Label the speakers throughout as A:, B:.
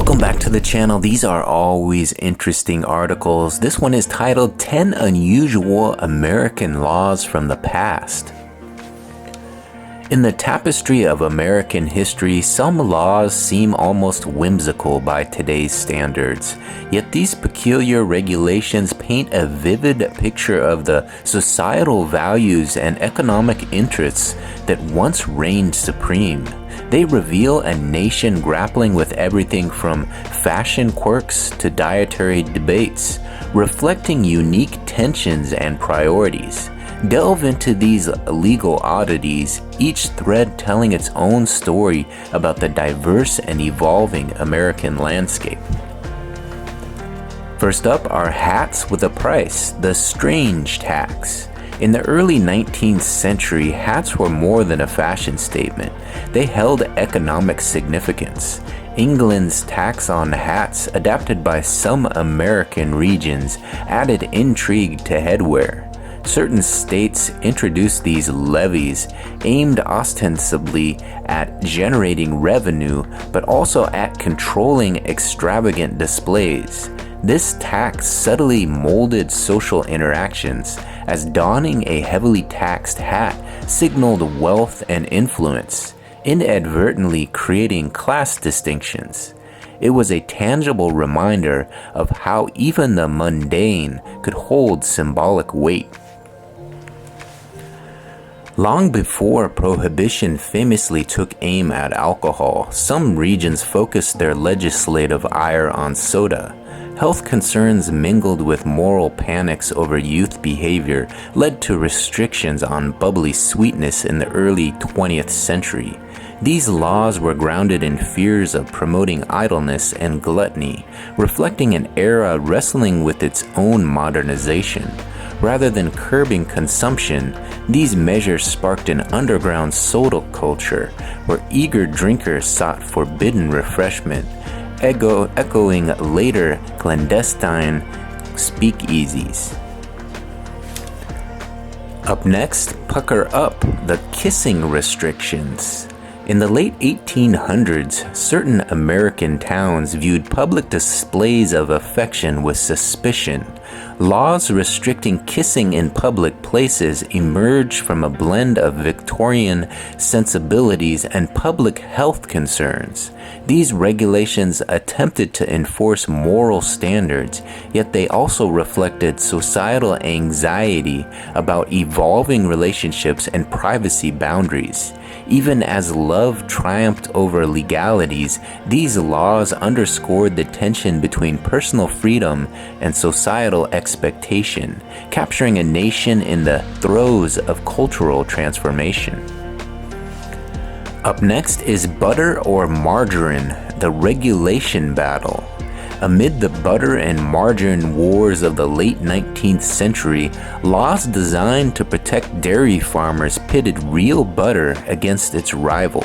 A: Welcome back to the channel. These are always interesting articles. This one is titled 10 Unusual American Laws from the Past. In the tapestry of American history, some laws seem almost whimsical by today's standards. Yet these peculiar regulations paint a vivid picture of the societal values and economic interests that once reigned supreme. They reveal a nation grappling with everything from fashion quirks to dietary debates, reflecting unique tensions and priorities. Delve into these legal oddities, each thread telling its own story about the diverse and evolving American landscape. First up are hats with a price, the strange tax. In the early 19th century, hats were more than a fashion statement. They held economic significance. England's tax on hats, adapted by some American regions, added intrigue to headwear. Certain states introduced these levies, aimed ostensibly at generating revenue, but also at controlling extravagant displays. This tax subtly molded social interactions, as donning a heavily taxed hat signaled wealth and influence, inadvertently creating class distinctions. It was a tangible reminder of how even the mundane could hold symbolic weight. Long before Prohibition famously took aim at alcohol, some regions focused their legislative ire on soda. Health concerns mingled with moral panics over youth behavior led to restrictions on bubbly sweetness in the early 20th century. These laws were grounded in fears of promoting idleness and gluttony, reflecting an era wrestling with its own modernization. Rather than curbing consumption, these measures sparked an underground soda culture where eager drinkers sought forbidden refreshment, echoing later clandestine speakeasies. Up next, pucker up, the kissing restrictions. In the late 1800s, certain American towns viewed public displays of affection with suspicion. Laws restricting kissing in public places emerged from a blend of Victorian sensibilities and public health concerns. These regulations attempted to enforce moral standards, yet they also reflected societal anxiety about evolving relationships and privacy boundaries. Even as love triumphed over legalities, these laws underscored the tension between personal freedom and societal expectation, capturing a nation in the throes of cultural transformation. Up next is butter or margarine, the regulation battle. Amid the butter and margarine wars of the late 19th century, laws designed to protect dairy farmers pitted real butter against its rival.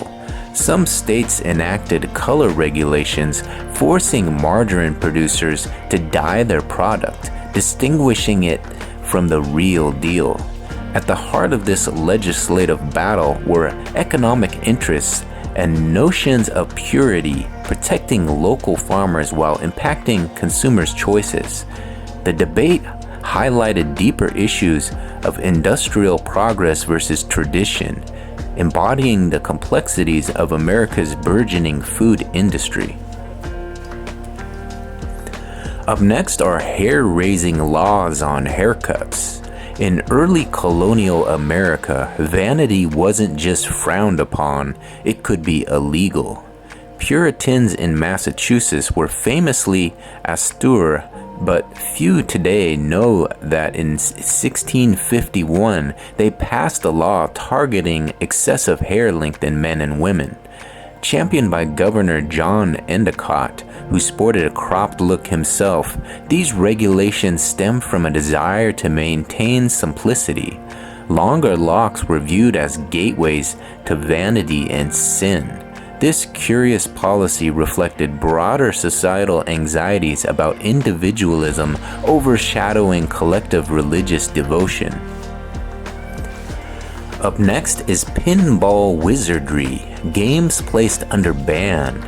A: Some states enacted color regulations, forcing margarine producers to dye their product, distinguishing it from the real deal. At the heart of this legislative battle were economic interests and notions of purity, protecting local farmers while impacting consumers' choices. The debate highlighted deeper issues of industrial progress versus tradition, embodying the complexities of America's burgeoning food industry. Up next are hair-raising laws on haircuts. In early colonial America, vanity wasn't just frowned upon, it could be illegal. Puritans in Massachusetts were famously austere, but few today know that in 1651 they passed a law targeting excessive hair length in men and women. Championed by Governor John Endicott, who sported a cropped look himself, these regulations stem from a desire to maintain simplicity. Longer locks were viewed as gateways to vanity and sin. This curious policy reflected broader societal anxieties about individualism overshadowing collective religious devotion. Up next is pinball wizardry, games placed under ban.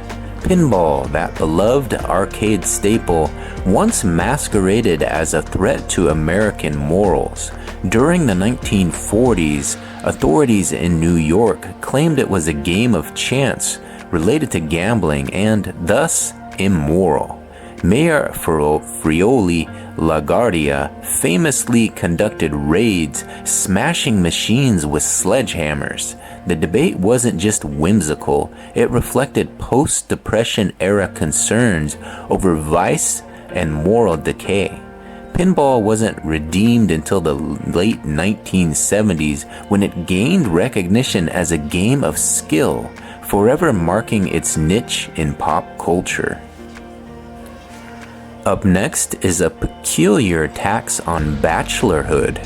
A: Pinball, that beloved arcade staple, once masqueraded as a threat to American morals. During the 1940s, authorities in New York claimed it was a game of chance related to gambling and thus immoral. Mayor Friuli LaGuardia famously conducted raids, smashing machines with sledgehammers. The debate wasn't just whimsical, it reflected post-Depression era concerns over vice and moral decay. Pinball wasn't redeemed until the late 1970s when it gained recognition as a game of skill, forever marking its niche in pop culture. Up next is a peculiar tax on bachelorhood.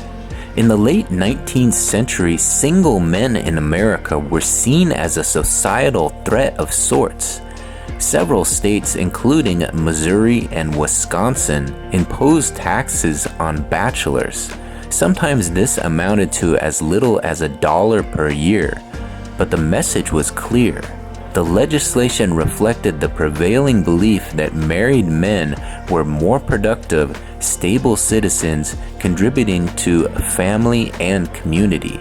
A: In the late 19th century, single men in America were seen as a societal threat of sorts. Several states, including Missouri and Wisconsin, imposed taxes on bachelors. Sometimes this amounted to as little as $1 per year, but the message was clear. The legislation reflected the prevailing belief that married men were more productive, stable citizens contributing to family and community.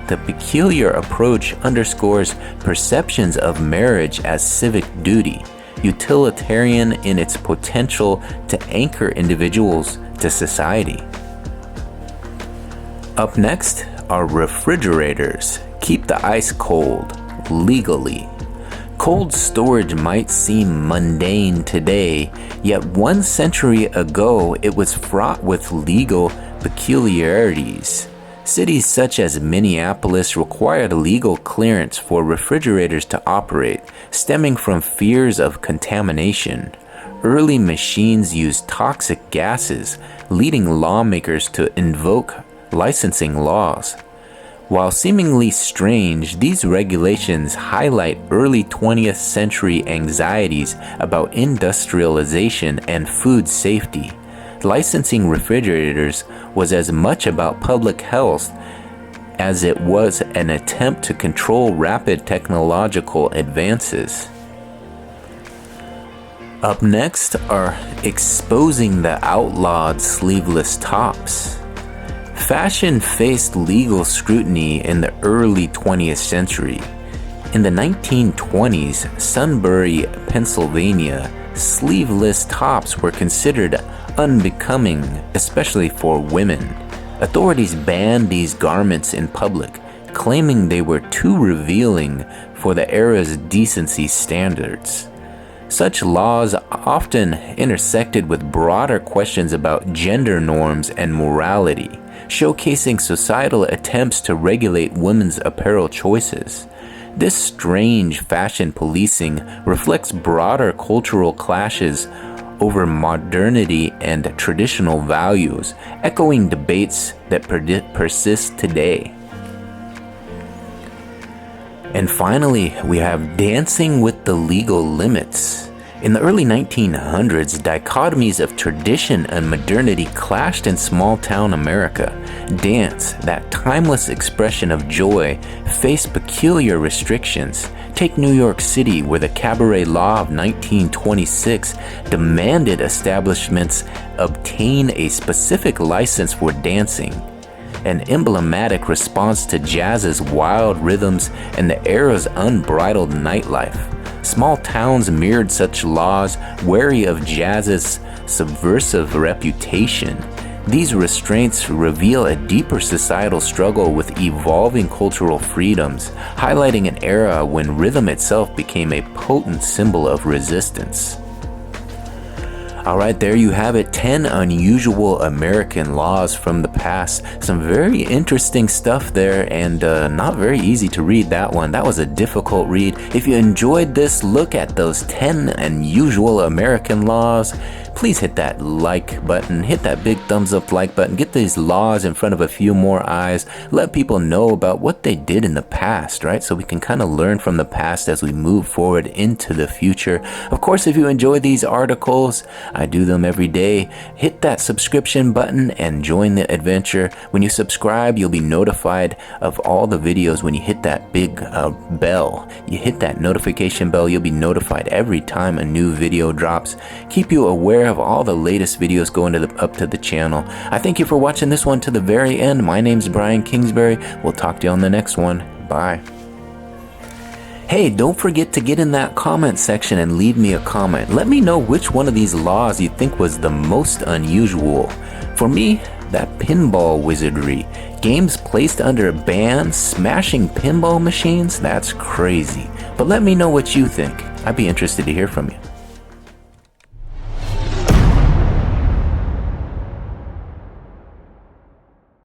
A: The peculiar approach underscores perceptions of marriage as civic duty, utilitarian in its potential to anchor individuals to society. Up next are refrigerators. Keep the ice cold, legally. Cold storage might seem mundane today, yet 1 century ago it was fraught with legal peculiarities. Cities such as Minneapolis required legal clearance for refrigerators to operate, stemming from fears of contamination. Early machines used toxic gases, leading lawmakers to invoke licensing laws. While seemingly strange, these regulations highlight early 20th century anxieties about industrialization and food safety. Licensing refrigerators was as much about public health as it was an attempt to control rapid technological advances. Up next are exposing the outlawed sleeveless tops. Fashion faced legal scrutiny in the early 20th century. In the 1920s, Sunbury, Pennsylvania, sleeveless tops were considered unbecoming, especially for women. Authorities banned these garments in public, claiming they were too revealing for the era's decency standards. Such laws often intersected with broader questions about gender norms and morality, showcasing societal attempts to regulate women's apparel choices. This strange fashion policing reflects broader cultural clashes over modernity and traditional values, echoing debates that persist today. And finally, we have dancing with the legal limits. In the early 1900s, dichotomies of tradition and modernity clashed in small-town America. Dance, that timeless expression of joy, faced peculiar restrictions. Take New York City, where the Cabaret Law of 1926 demanded establishments obtain a specific license for dancing. An emblematic response to jazz's wild rhythms and the era's unbridled nightlife. Small towns mirrored such laws, wary of jazz's subversive reputation. These restraints reveal a deeper societal struggle with evolving cultural freedoms, highlighting an era when rhythm itself became a potent symbol of resistance. Alright, there you have it, 10 unusual American laws from the past. Some very interesting stuff there, and not very easy to read that one. That was a difficult read. If you enjoyed this look at those 10 unusual American laws, please hit that like button, hit that big thumbs up like button, get these laws in front of a few more eyes, let people know about what they did in the past, right? So we can kind of learn from the past as we move forward into the future. Of course, if you enjoy these articles, I do them every day, hit that subscription button and join the adventure. When you subscribe, you'll be notified of all the videos. When you hit that big bell, you hit that notification bell, you'll be notified every time a new video drops. Keep you aware of all the latest videos going up to the channel. I thank you for watching this one to the very end. My name's Brian Kingsbury. We'll talk to you on the next one. Bye. Hey, don't forget to get in that comment section and leave me a comment. Let me know which one of these laws you think was the most unusual. For me, that pinball wizardry. Games placed under a ban, smashing pinball machines? That's crazy. But let me know what you think. I'd be interested to hear from you.